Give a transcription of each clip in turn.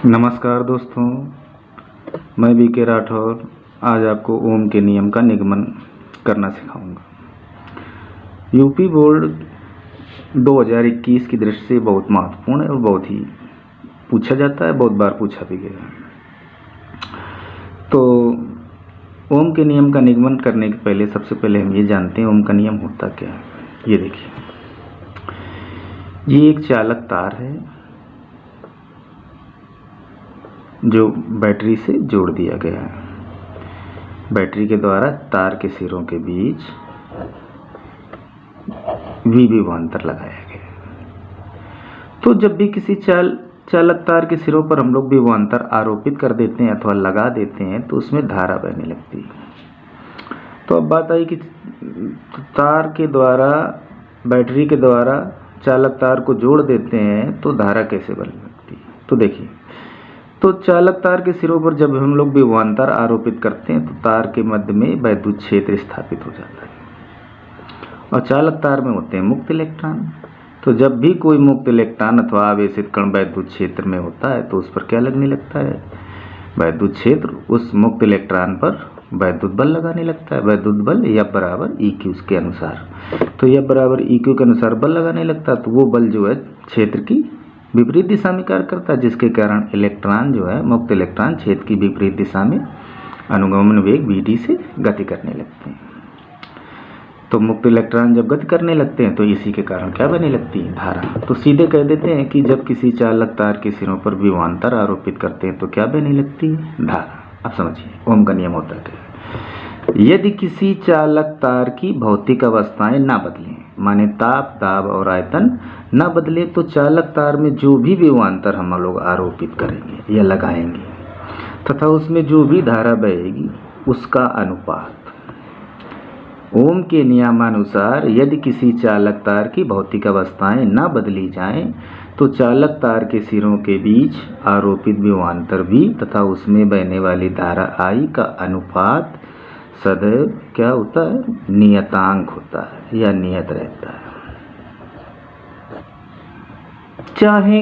नमस्कार दोस्तों, मैं बीके राठौर आज आपको ओम के नियम का निगमन करना सिखाऊंगा। यूपी बोर्ड 2021 की दृष्टि से बहुत महत्वपूर्ण है और बहुत ही पूछा जाता है, बहुत बार पूछा भी गया है। तो ओम के नियम का निगमन करने के पहले सबसे पहले हम ये जानते हैं ओम का नियम होता क्या है। ये देखिए, ये एक चालक तार है जो बैटरी से जोड़ दिया गया है। बैटरी के द्वारा तार के सिरों के बीच विभवांतर लगाया गया। तो जब भी किसी चालक तार के सिरों पर हम लोग विभवांतर आरोपित कर देते हैं अथवा लगा देते हैं तो उसमें धारा बहने लगती है। तो अब बात आई कि तार के द्वारा, बैटरी के द्वारा चालक तार को जोड़ देते हैं तो धारा कैसे बहने लगती है। तो देखिए, तो चालक तार के सिरों पर जब हम लोग विभवांतर आरोपित करते हैं तो तार के मध्य में वैद्युत क्षेत्र स्थापित हो जाता है और चालक तार में होते हैं मुक्त इलेक्ट्रॉन। तो जब भी कोई मुक्त इलेक्ट्रॉन अथवा आवेशित कण वैद्युत क्षेत्र में होता है तो उस पर क्या लगने लगता है, वैद्युत क्षेत्र उस मुक्त इलेक्ट्रॉन पर वैद्युत बल लगाने लगता है। वैद्युत बल F बराबर EQ के अनुसार, तो F बराबर EQ के अनुसार बल लगाने लगता है। तो वो बल जो है क्षेत्र की विपरीत दिशा में कार्य करता है, जिसके कारण इलेक्ट्रॉन जो है, मुक्त इलेक्ट्रॉन क्षेत्र की विपरीत दिशा में अनुगमन वेग vt से गति करने लगते हैं। तो मुक्त इलेक्ट्रॉन जब गति करने लगते हैं तो इसी के कारण क्या बने लगती है, धारा। तो सीधे कह देते हैं कि जब किसी चालक तार के सिरों पर विभवांतर आरोपित करते हैं तो क्या बने लगती है, धारा। अब समझिए ओम का नियम होता है। यदि किसी चालक तार की भौतिक अवस्थाएं ना बदलें, माने ताप, दाब और आयतन ना बदले, तो चालक तार में जो भी विभवांतर हम लोग आरोपित करेंगे या लगाएंगे तथा उसमें जो भी धारा बहेगी उसका अनुपात ओम के नियमानुसार यदि किसी चालक तार की भौतिक अवस्थाएं ना बदली जाएं तो चालक तार के सिरों के बीच आरोपित विभवांतर V तथा उसमें बहने वाली धारा I का अनुपात सदैव क्या होता है, नियतांक होता है या नियत रहता है। चाहे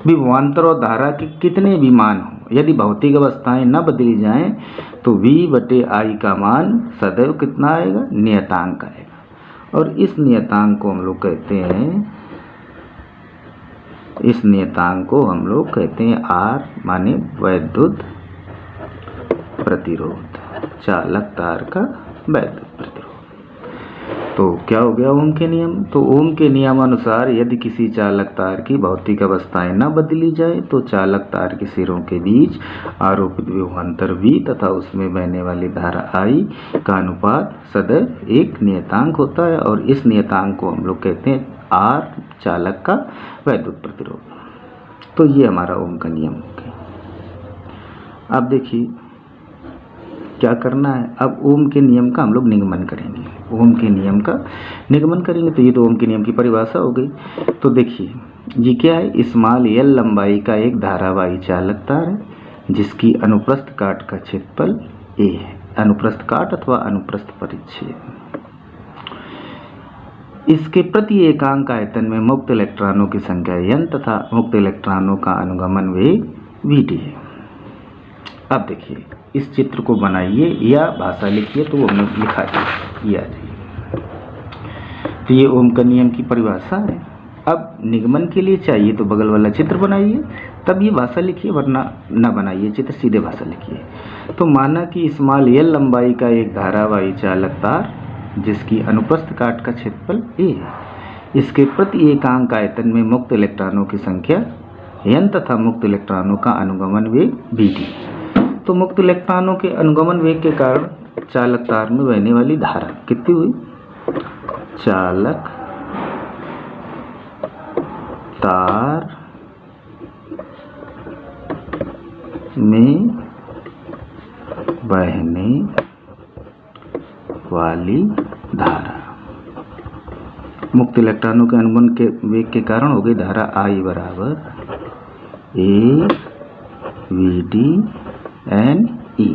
विभवांतर और धारा के कितने भी मान हो, यदि भौतिक अवस्थाएं न बदली जाएं तो V/I का मान सदैव कितना आएगा, नियतांक आएगा। और इस नियतांक को हम लोग कहते हैं R माने वैद्युत प्रतिरोध, चालक तार का वैद्युत प्रतिरोध। तो क्या हो गया ओम के नियम। तो ओम के नियमानुसार यदि किसी चालक तार की भौतिक अवस्थाएं न बदली जाए तो चालक तार के सिरों के बीच आरोपित विभवांतर V तथा उसमें बहने वाली धारा I का अनुपात सदैव एक नियतांक होता है और इस नियतांक को हम लोग कहते हैं R, चालक का वैद्युत प्रतिरोध। तो ये हमारा ओम का नियम हो गया। अब देखिए क्या करना है, अब ओम के नियम का हम लोग निगमन करेंगे। ओम के नियम का निगमन करेंगे तो ये तो ओम के नियम की परिभाषा हो गई। तो देखिए ये क्या है, स्मॉल l लंबाई का एक धारावाही चालक तार है जिसकी अनुप्रस्थ काट का क्षेत्रफल a है। अनुप्रस्थ काट अथवा अनुप्रस्थ परिच्छेद। इसके प्रति एकांक आयतन में मुक्त इलेक्ट्रॉनों की संख्या n तथा मुक्त इलेक्ट्रॉनों का अनुगमन वेग vt है। अब देखिए इस चित्र को बनाइए या भाषा लिखिए तो हमने लिखा है, ये आ जाइए। तो ये ओम का नियम की परिभाषा है। अब निगमन के लिए चाहिए तो बगल वाला चित्र बनाइए, तब ये भाषा लिखिए, वरना ना बनाइए चित्र, सीधे भाषा लिखिए। तो माना कि स्मॉल l लंबाई का एक धारावाही चालक तार जिसकी अनुप्रस्थ काट का क्षेत्रफल a है, इसके प्रति एकांक आयतन में मुक्त इलेक्ट्रॉनों की संख्या n तथा मुक्त इलेक्ट्रॉनों का अनुगमन वेग vt। तो मुक्त इलेक्ट्रॉनों के अनुगमन वेग के कारण चालक तार में बहने वाली धारा कितनी हुई, चालक तार में बहने वाली धारा, मुक्त इलेक्ट्रॉनों के अनुगमन के वेग के कारण हो गई धारा I बराबर A vd एन ई।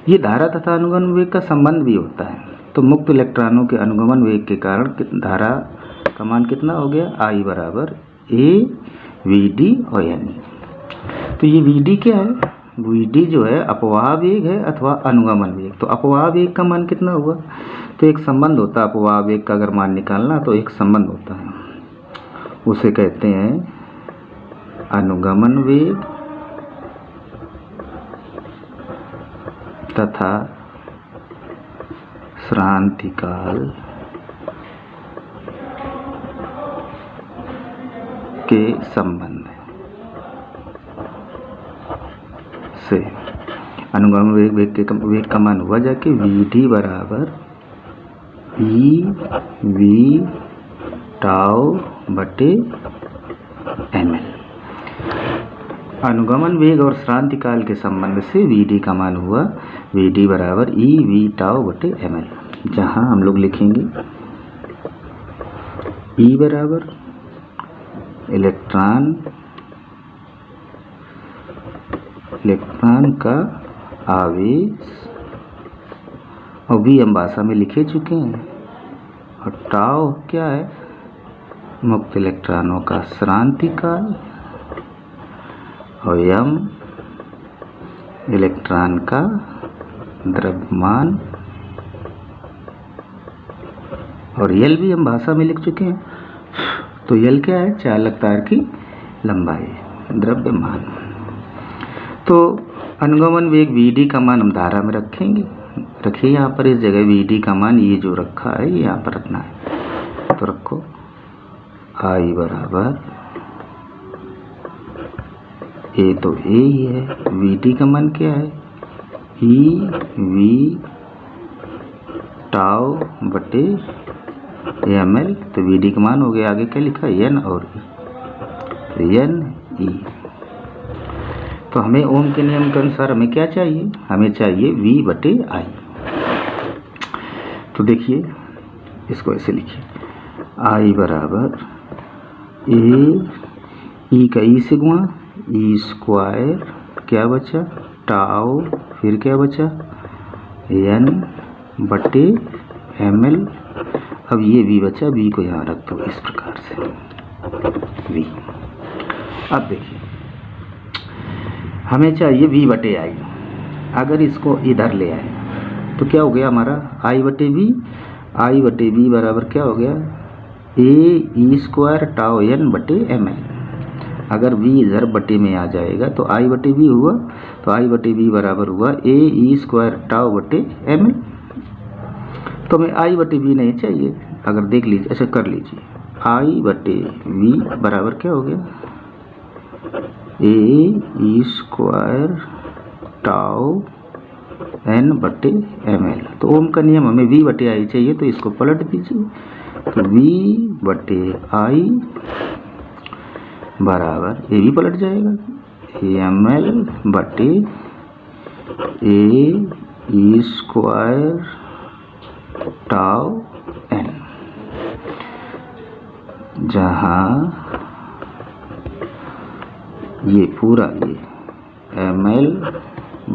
ये धारा तथा अनुगमन वेग का संबंध भी होता है। तो मुक्त इलेक्ट्रॉनों के अनुगमन वेग के कारण धारा का मान कितना हो गया, I बराबर A VD और NE। तो ये VD क्या है? VD जो है अपवाह वेग है अथवा अनुगमन वेग। तो अपवाह वेग का मान कितना हुआ? तो एक संबंध होता है अपवाह वेग का, अगर मान निकालना तो एक संबंध होता है, उसे कहते हैं अनुगमन वेग तथा श्रांति काल के संबंध से अनुगमन वेग का मान हुआ जाके VD बराबर EV टाउ बटे ml। अनुगमन वेग और श्रांति काल के संबंध से VD का मान हुआ VD बराबर EV टाउ बटे ml, जहाँ हम लोग लिखेंगे E बराबर इलेक्ट्रॉन का आवेश, और V हम भाषा में लिखे चुके हैं, और टाउ क्या है? मुक्त इलेक्ट्रॉनों का श्रांति काल, और m इलेक्ट्रॉन का द्रव्यमान, और L भी हम भाषा में लिख चुके हैं। तो L क्या है? चालक तार की लंबाई, द्रव्यमान। तो अनुगमन वेग VD का मान हम धारा में रखेंगे। रखिए यहाँ पर इस जगह VD का मान ये जो रखा है ये यहाँ पर रखना है। तो रखो I बराबर A, तो A ही है। VD का मान क्या है? EV टाउ बटे ml। तो VD का मान हो गया, आगे क्या लिखा? N और E, तो NE। तो हमें ओम के नियम के अनुसार हमें क्या चाहिए? हमें चाहिए V बटे I। तो देखिए इसको ऐसे लिखिए, I बराबर E का E से गुणा, E स्क्वायर क्या बचा? टाउ, फिर क्या बचा? N बटे ml। अब ये V बचा, V को यहाँ रख दो इस प्रकार से V। अब देखिए हमें चाहिए V बटे I। अगर इसको इधर ले आए तो क्या हो गया हमारा? I बटे V बराबर क्या हो गया? E स्क्वायर टाउ N बटे ml। अगर V इधर बटे में आ जाएगा तो I बटे V हुआ, तो I बटे V बराबर हुआ E स्क्वायर टाउ बटे ml। तो हमें I बटे V नहीं चाहिए। अगर देख लीजिए, ऐसा कर लीजिए, I बटे V बराबर क्या हो गया? E स्क्वायर टाउ N बटे ml। तो ओम का नियम हमें V बटे I चाहिए, तो इसको पलट दीजिए। तो V बटे I बराबर ये भी पलट जाएगा ml बटे E स्क्वायर टाउ N, जहाँ ये पूरा ये ml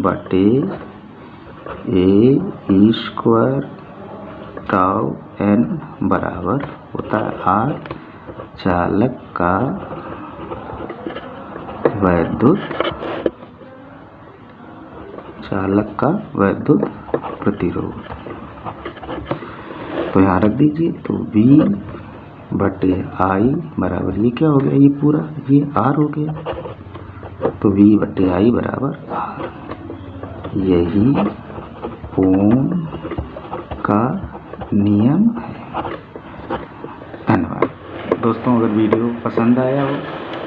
बटे E स्क्वायर टाउ N बराबर होता है R, चालक का वैद्युत प्रतिरोध। तो यहाँ रख दीजिए। तो V बटे I बराबर ये क्या हो गया? ये पूरा ये R हो गया। तो V बटे I बराबर R। यही ओम का नियम है। धन्यवाद दोस्तों। अगर वीडियो पसंद आया हो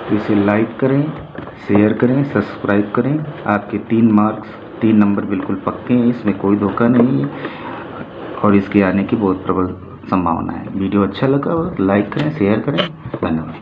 तो इसे लाइक करें, शेयर करें, सब्सक्राइब करें। आपके 3 नंबर बिल्कुल पक्के हैं, इसमें कोई धोखा नहीं है, और इसके आने की बहुत प्रबल संभावना है। वीडियो अच्छा लगा हो लाइक करें, शेयर करें। धन्यवाद।